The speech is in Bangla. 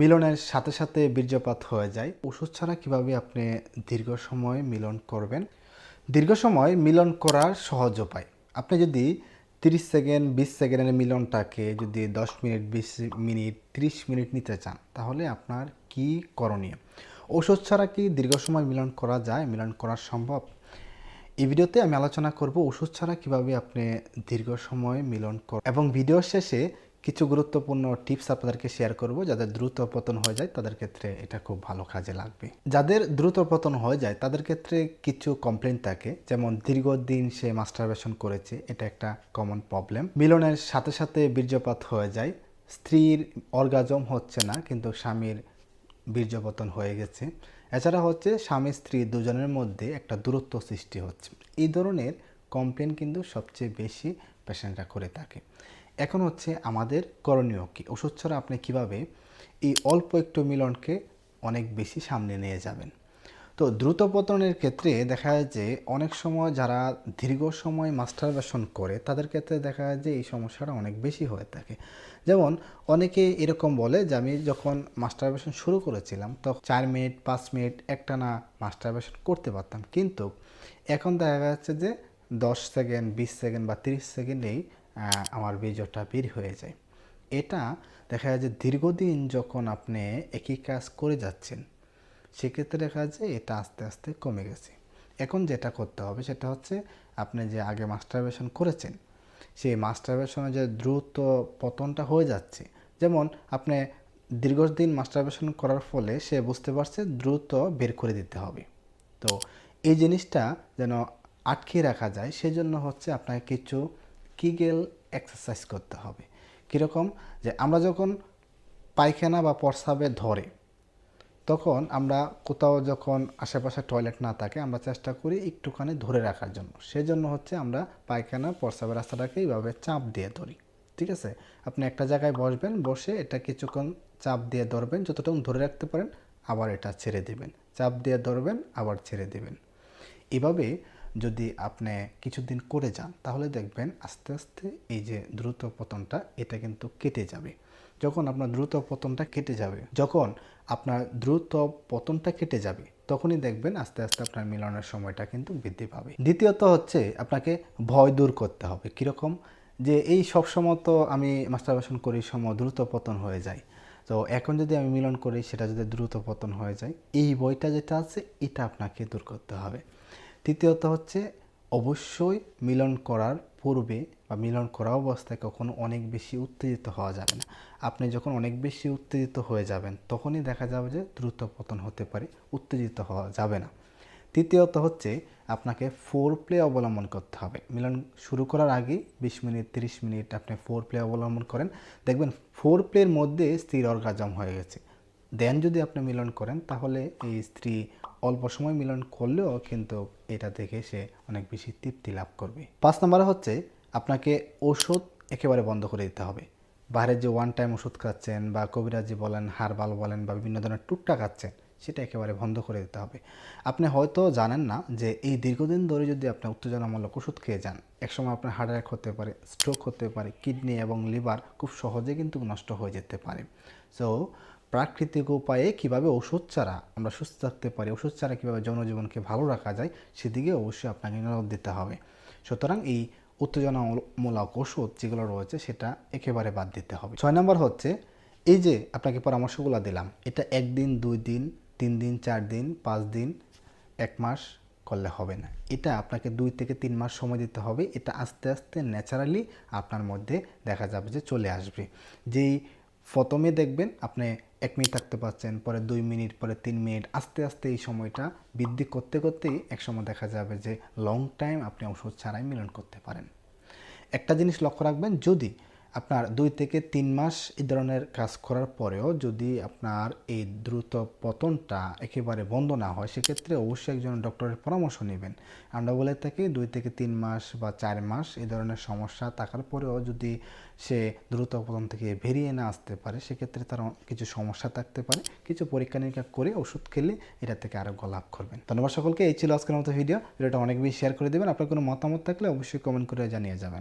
মিলনের সাথে সাথে বীর্যপাত হয়ে যায়। ওষুধ ছাড়া কিভাবে আপনি দীর্ঘ সময় মিলন করবেন? দীর্ঘ সময় মিলন করার সহজ উপায়। আপনি যদি 30 সেকেন্ড 20 সেকেন্ডের মিলনটাকে যদি 10 মিনিট 20 মিনিট 30 মিনিট নিতে চান, তাহলে আপনার কি করণীয়? ওষুধ ছাড়া কি দীর্ঘ সময় মিলন করা যায়? মিলন করা সম্ভব? এই ভিডিওতে আমি আলোচনা করব ওষুধ ছাড়া কিভাবে আপনি দীর্ঘ সময় মিলন এবং ভিডিওর শেষে কিছু গুরুত্বপূর্ণ টিপস আপনাদেরকে শেয়ার করব। যাদের দ্রুত পতন হয়ে যায় তাদের ক্ষেত্রে এটা খুব ভালো কাজে লাগবে। যাদের দ্রুত পতন হয়ে যায় তাদের ক্ষেত্রে কিছু কমপ্লেইন থাকে, যেমন দীর্ঘদিন সে মাস্টারবেশন করেছে, এটা একটা কমন প্রবলেম। মিলনের সাথে সাথে বীর্যপাত হয়ে যায়, স্ত্রীর অর্গাজম হচ্ছে না কিন্তু স্বামীর বীর্যপতন হয়ে গেছে। এছাড়া হচ্ছে স্বামী স্ত্রী দুজনের মধ্যে একটা দূরত্ব সৃষ্টি হচ্ছে। এই ধরনের কমপ্লেন কিন্তু সবচেয়ে বেশি পেশেন্টরা করে থাকে। এখন হচ্ছে আমাদের করণীয় কি? ওষুধ ছাড়া আপনি কিভাবে এই অল্প একটু মিলনকে অনেক বেশি সামনে নিয়ে যাবেন? তো দ্রুত পতনের ক্ষেত্রে দেখা যায় যে অনেক সময় যারা দীর্ঘ সময় মাস্টারবেশন করে তাদের ক্ষেত্রে দেখা যায় যে এই সমস্যাটা অনেক বেশি হয়ে থাকে। যেমন অনেকে এরকম বলে যে আমি যখন মাস্টারবেশন শুরু করেছিলাম তখন 4 মিনিট 5 মিনিট একটানা মাস্টারবেশন করতে পারতাম, কিন্তু এখন দেখা যাচ্ছে যে 10 সেকেন্ড 20 সেকেন্ড বা 30 সেকেন্ডেই আমার বীর্যটা বের হয়ে যায়। এটা দেখা যায় যে দীর্ঘদিন যখন আপনি একই কাজ করে যাচ্ছেন সেক্ষেত্রে দেখা যায় এটা আস্তে আস্তে কমে গেছে। এখন যেটা করতে হবে সেটা হচ্ছে আপনি যে আগে মাস্টারবেশন করেছেন সেই মাস্টারবেশনে যে দ্রুত পতনটা হয়ে যাচ্ছে, যেমন আপনি দীর্ঘদিন মাস্টারবেশন করার ফলে সে বুঝতে পারছে দ্রুত বের করে দিতে হবে। তো এই জিনিসটা যেন আটকে রাখা যায় সেজন্য হচ্ছে আপনাকে কিছু কিগেল এক্সারসাইজ করতে হবে। কীরকম? যে আমরা যখন পায়খানা বা প্রস্রাবে ধরে তখন আমরা কোথাও যখন আশেপাশে টয়লেট না থাকে আমরা চেষ্টা করি একটুখানি ধরে রাখার জন্য। সেজন্য হচ্ছে আমরা পায়খানা প্রস্রাবের রাস্তাটাকে এইভাবে চাপ দিয়ে ধরি। ঠিক আছে? আপনি একটা জায়গায় বসবেন, বসে এটা কিছুক্ষণ চাপ দিয়ে ধরবেন, যতটুকু ধরে রাখতে পারেন, আবার এটা ছেড়ে দেবেন। চাপ দিয়ে ধরবেন, আবার ছেড়ে দেবেন। এভাবে যদি আপনি কিছুদিন করে যান তাহলে দেখবেন আস্তে আস্তে এই যে দ্রুত পতনটা এটা কিন্তু কেটে যাবে। যখন আপনার দ্রুত পতনটা কেটে যাবে তখনই দেখবেন আস্তে আস্তে আপনার মিলনের সময়টা কিন্তু বৃদ্ধি পাবে। দ্বিতীয়ত হচ্ছে আপনাকে ভয় দূর করতে হবে। কীরকম? যে এই সবসময় তো আমি মাস্টারবেশন করি সময় দ্রুত পতন হয়ে যায়, তো এখন যদি আমি মিলন করি সেটা যদি দ্রুত পতন হয়ে যায়, এই ভয়টা যেটা আছে এটা আপনাকে দূর করতে হবে। তৃতীয়ত হচ্ছে অবশ্যই মিলন করার পূর্বে বা মিলন করা অবস্থায় কখনো অনেক বেশি উত্তেজিত হওয়া যাবে না। আপনি যখন অনেক বেশি উত্তেজিত হয়ে যাবেন তখনই দেখা যাবে যে দ্রুত পতন হতে পারে, উত্তেজিত হওয়া যাবে না। তৃতীয়ত হচ্ছে আপনাকে ফোর প্লে অবলম্বন করতে হবে। মিলন শুরু করার আগে 20 মিনিট 30 মিনিট আপনি ফোর প্লে অবলম্বন করেন, দেখবেন ফোর প্লের মধ্যে স্থির অর্গাজম হয়ে গেছে। দেন যদি আপনি মিলন করেন তাহলে এই স্ত্রী অল্প সময় মিলন করলেও কিন্তু এটা থেকে সে অনেক বেশি তৃপ্তি লাভ করবে। 5 নম্বরে হচ্ছে আপনাকে ওষুধ একেবারে বন্ধ করে দিতে হবে। বাইরের যে ওয়ান টাইম ওষুধ খাচ্ছেন বা কবিরাজি বলেন, হার্বাল বলেন বা বিভিন্ন ধরনের টুকটা খাচ্ছেন সেটা একেবারে বন্ধ করে দিতে হবে। আপনি হয়তো জানেন না যে এই দীর্ঘদিন ধরে যদি আপনি উত্তেজনামূলক ওষুধ খেয়ে যান একসময় আপনার হার্ট অ্যাটাক হতে পারে, স্ট্রোক হতে পারে, কিডনি এবং লিভার খুব সহজে কিন্তু নষ্ট হয়ে যেতে পারে। সো প্রাকৃতিক উপায়ে কিভাবে ওষুধ ছাড়া আমরা সুস্থ থাকতে পারি, ওষুধ ছাড়া কীভাবে জনজীবনকে ভালো রাখা যায় সেদিকে অবশ্যই আপনাকে নজর দিতে হবে। সুতরাং এই উত্তেজনামূলক ওষুধ যেগুলো রয়েছে সেটা একেবারে বাদ দিতে হবে। 6 নম্বর হচ্ছে এই যে আপনাকে পরামর্শগুলো দিলাম এটা 1 দিন 2 দিন 3 দিন 4 দিন 5 দিন 1 মাস করলে হবে না। এটা আপনাকে 2 থেকে 3 মাস সময় দিতে হবে। এটা আস্তে আস্তে ন্যাচারালি আপনার মধ্যে দেখা যাবে যে চলে আসবে। যেই প্রথমে দেখবেন আপনি 1 মিনিট থাকতে পারছেন, পরে 2 মিনিট, পরে 3 মিনিট, আস্তে আস্তে এই সময়টা বৃদ্ধি করতে করতেই একসময় দেখা যাবে যে লং টাইম আপনি ওষুধ ছাড়াই মিলন করতে পারেন। একটা জিনিস লক্ষ্য রাখবেন, যদি আপনার 2 থেকে 3 মাস এই ধরনের কাজ করার পরেও যদি আপনার এই দ্রুত পতনটা একেবারে বন্ধ না হয় সেক্ষেত্রে অবশ্যই একজন ডক্টরের পরামর্শ নেবেন। আমরা বলে থাকি 2 থেকে 3 মাস বা 4 মাস এই ধরনের সমস্যা থাকার পরেও যদি সে দ্রুত পতন থেকে বেরিয়ে না আসতে পারে সেক্ষেত্রে তার কিছু সমস্যা থাকতে পারে। কিছু পরীক্ষা নিরীক্ষা করে ওষুধ খেলে এটা থেকে আরোগ্য লাভ করবেন। ধন্যবাদ সকলকে। এই ছিল আজকের মতো ভিডিওটা অনেক বেশি শেয়ার করে দেবেন। আপনার কোনো মতামত থাকলে অবশ্যই কমেন্ট করে জানিয়ে যাবেন।